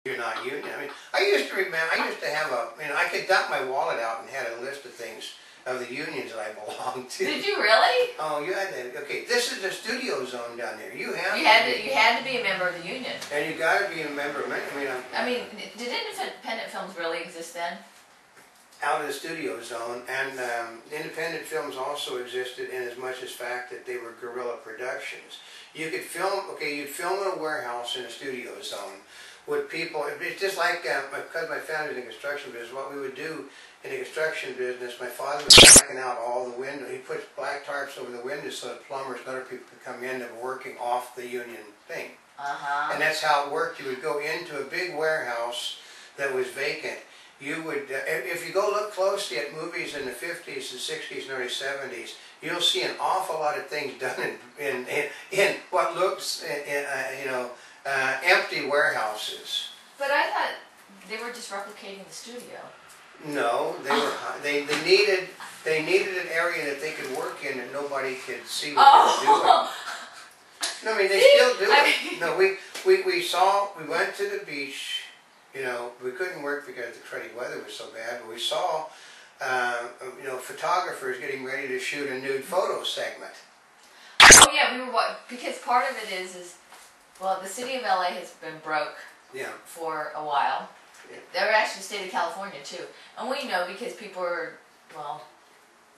You're not union. I mean, I used to remember. I used to have a. You know, I could dump my wallet out and had a list of things of the unions that I belonged to. Did you really? Oh, you had that. Okay, this is the studio zone down there. You had to be a member of the union. And you got to be a member. I mean, did independent films really exist then? Out of the studio zone, and independent films also existed in as much as fact that they were guerrilla productions. You could film. Okay, you'd film in a warehouse in a studio zone with people. It's just like because my family's in the construction business. What we would do in the construction business, my father was blacking out all the windows. He put black tarps over the windows so that plumbers and other people could come in that were working off the union thing. And that's how it worked. You would go into a big warehouse that was vacant. You would, if you go look closely at movies in the 50s, the 60s, and early 70s, you'll see an awful lot of things done in what looks, empty warehouses. But I thought they were just replicating the studio. No, they needed an area that they could work in that nobody could see what they were doing. No, I mean they still do it. No, we went to the beach. You know, we couldn't work because the cruddy weather was so bad. But we saw, photographers getting ready to shoot a nude photo segment. Oh yeah, because part of it is well, the city of LA has been broke. Yeah. For a while. They're actually the state of California too. And we know because people are, well,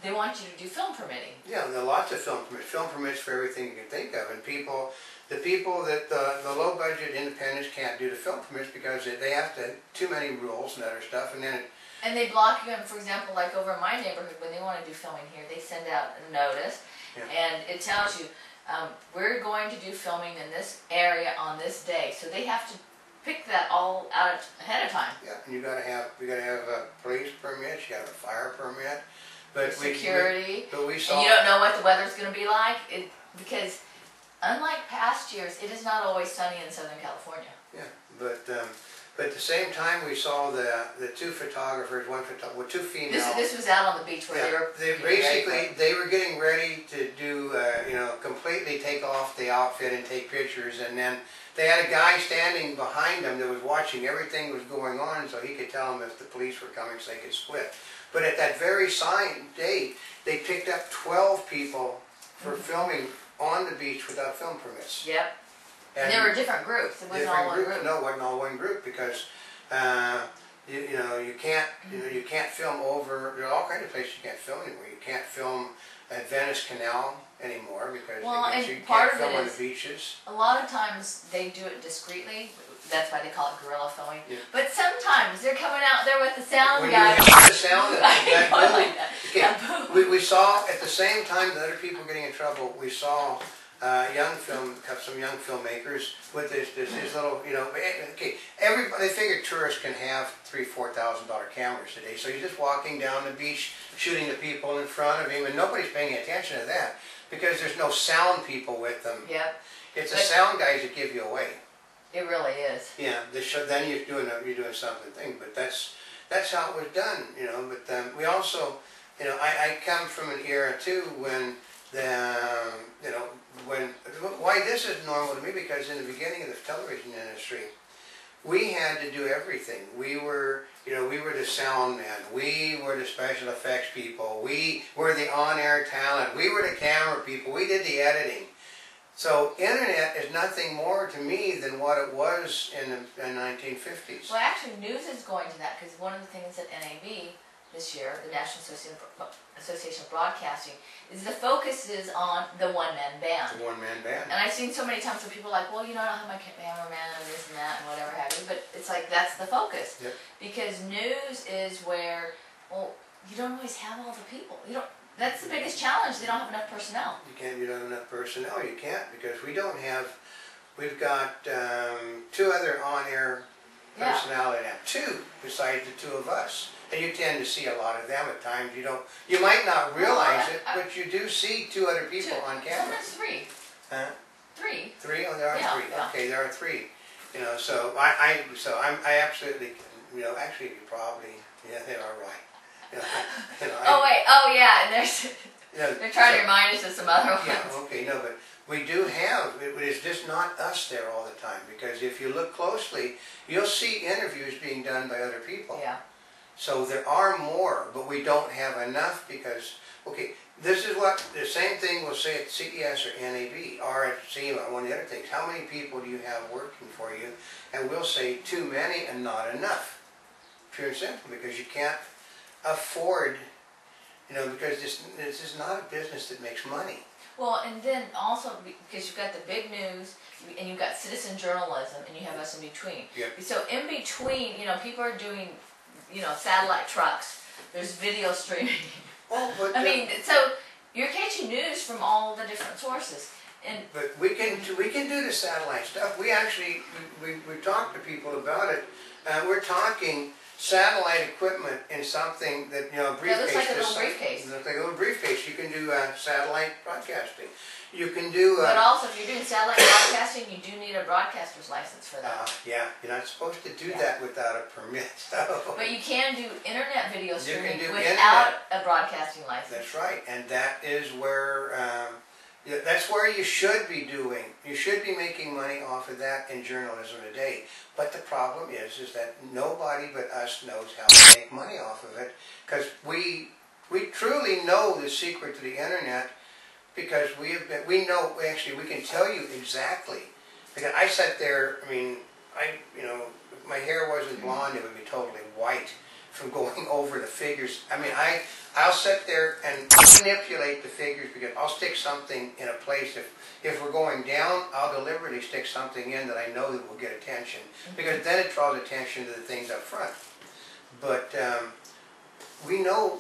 they want you to do film permitting. Yeah, there are lots of film permits for everything you can think of. And the people that the low budget independents can't do the film permits because they have too many rules and other stuff. And they block you. And for example, like over in my neighborhood, when they want to do filming here, they send out a notice. Yeah. And it tells you, we're going to do filming in this area on this day. So they have to pick that all out ahead of time. Yeah, and we gotta have a police permit, you got a fire permit, but security. But we saw. And you don't know what the weather's going to be like because, unlike past years, it is not always sunny in Southern California. Yeah, but at the same time, we saw the two photographers, two females. This was out on the beach where they were getting ready to do completely take off the outfit and take pictures, and then they had a guy standing behind them that was watching everything that was going on, so he could tell them if the police were coming, so they could split. But at that very date, they picked up 12 people for filming on the beach without film permits. Yep. And there were different groups. It wasn't all one group. No, it wasn't all one group because you can't film over. There are all kinds of places you can't film anymore. You can't film at Venice Canal anymore because you can't film on the beaches. A lot of times they do it discreetly. That's why they call it guerrilla filming. Yeah. But sometimes they're coming out there with the sound guy. The sound we saw at the same time that other people getting in trouble. We saw some young filmmakers with this little, everybody, they figure tourists can have $3,000–4,000 cameras today. So he's just walking down the beach, shooting the people in front of him, and nobody's paying attention to that because there's no sound people with them. Yep. It's the sound guys that give you away. It really is. Yeah. Then you're doing something, but that's how it was done, But we also, I come from an era too when why this is normal to me because in the beginning of the television industry, we had to do everything. We were the sound men. We were the special effects people. We were the on-air talent. We were the camera people. We did the editing. So internet is nothing more to me than what it was in the 1950s. Well, actually, news is going to that because one of the things at NAB this year, the National Association of Broadcasting, is the focus is on the one-man band. The one-man band. And I've seen so many times where people are like, well, I don't have my cameraman and this and that and whatever have you, but it's like that's the focus. Yep. Because news is where, well, you don't always have all the people. That's the biggest challenge. They don't have enough personnel. You don't have enough personnel. You can't because we've got two other on-air personality now. Two besides the two of us. And you tend to see a lot of them at times. You might not realize it, but you do see two other people on camera. Sometimes three. Huh? Three. Three? Oh, there are three. Yeah. Okay, there are three. So I absolutely, actually you probably, they are right. Oh wait, oh yeah, and they're trying to remind us of some other ones. Yeah, okay, no, but We do have, it's just not us there all the time, because if you look closely, you'll see interviews being done by other people. Yeah. So there are more, but we don't have enough because, okay, this is what, the same thing we'll say at CES or NAB, or at SEMA, one of the other things. How many people do you have working for you? And we'll say too many and not enough. Pure and simple, because you can't afford, because this is not a business that makes money. Well, and then also because you've got the big news and you've got citizen journalism and you have us in between. Yep. So in between, people are doing, satellite trucks. There's video streaming. Well, but, I mean, so you're catching news from all the different sources. But we can do the satellite stuff. We actually we talked to people about it. We're talking satellite equipment in something that briefcase. It looks like a little briefcase. It looks like a little briefcase. You can do satellite broadcasting. You can do. But also, if you're doing satellite broadcasting, you do need a broadcaster's license for that. Yeah, you're not supposed to do that without a permit. So. But you can do internet video streaming without internet. a broadcasting license. That's right, and that is where. That's where you should be doing. You should be making money off of that in journalism today. But the problem is that nobody but us knows how to make money off of it, because we truly know the secret to the internet, because we can tell you exactly. Because I sat there. I mean, if my hair wasn't blonde, it would be totally white from going over the figures. I mean, I'll sit there and manipulate the figures, because I'll stick something in a place. If we're going down, I'll deliberately stick something in that I know that will get attention, because then it draws attention to the things up front. But we know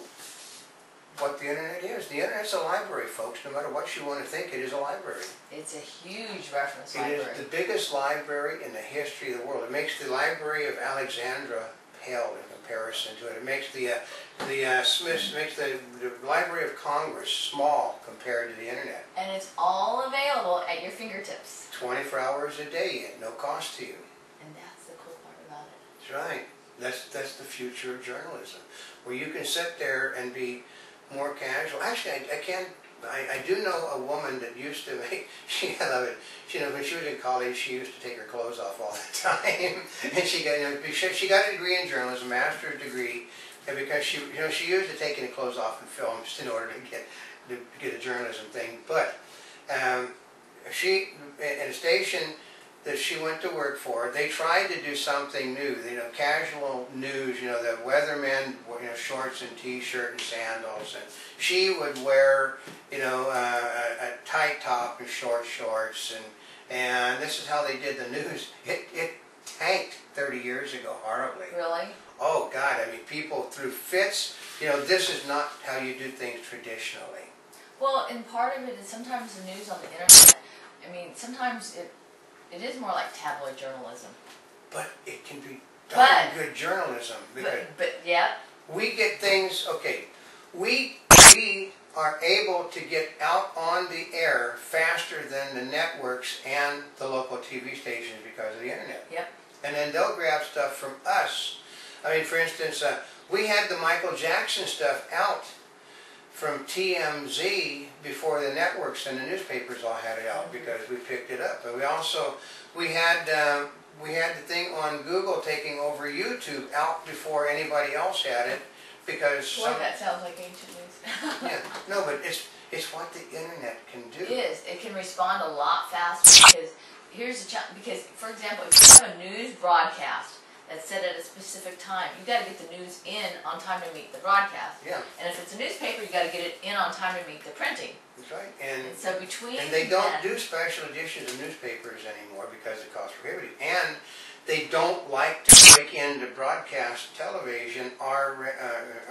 what the internet is. The internet's a library, folks. No matter what you want to think, it is a library. It's a huge reference library. It is the biggest library in the history of the world. It makes the Library of Alexandria pale in comparison to it. It makes the Library of Congress small compared to the internet. And it's all available at your fingertips. 24 hours a day at no cost to you. And that's the cool part about it. That's right. That's the future of journalism, where you can sit there and be more casual. Actually, I do know a woman that used to make, I love it. When she was in college, she used to take her clothes off all the time, and she got a degree in journalism, a master's degree, and because she used to taking the clothes off in film just in order to get a journalism thing. But she, in a station that she went to work for, they tried to do something new, casual news, the weathermen, shorts and t-shirt and sandals, and she would wear, a tight top and short shorts, and this is how they did the news. It tanked 30 years ago, horribly. Really? Oh God, I mean, people threw fits. This is not how you do things traditionally. Well, and part of it is sometimes the news on the internet, I mean, sometimes it is more like tabloid journalism. But it can be darn good journalism. But yeah. We get things, okay, we are able to get out on the air faster than the networks and the local TV stations because of the internet. Yep. And then they'll grab stuff from us. I mean, for instance, we had the Michael Jackson stuff out from TMZ before the networks and the newspapers all had it out, because we picked it up. But we had the thing on Google taking over YouTube out before anybody else had it, because boy, that sounds like ancient news. yeah, no, but it's what the internet can do. It is. It can respond a lot faster, because here's the challenge. Because, for example, if you have a news broadcast that's set at a specific time, you got to get the news in on time to meet the broadcast. Yeah. And if it's a newspaper, you got to get it in on time to meet the printing. That's right. And so between they don't do special editions of newspapers anymore because it costs prohibitive. And they don't like to break into broadcast television or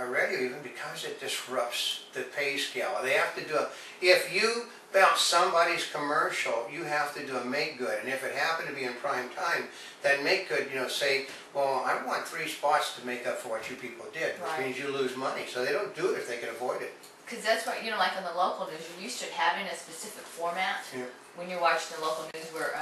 radio even, because it disrupts the pay scale. They have to do if you bounce somebody's commercial, you have to do a make good. And if it happened to be in prime time, that make good, say, well, I want 3 spots to make up for what you people did, which means you lose money. So they don't do it if they can avoid it. Because that's what, like on the local news, you're used to having a specific format when you're watching the local news where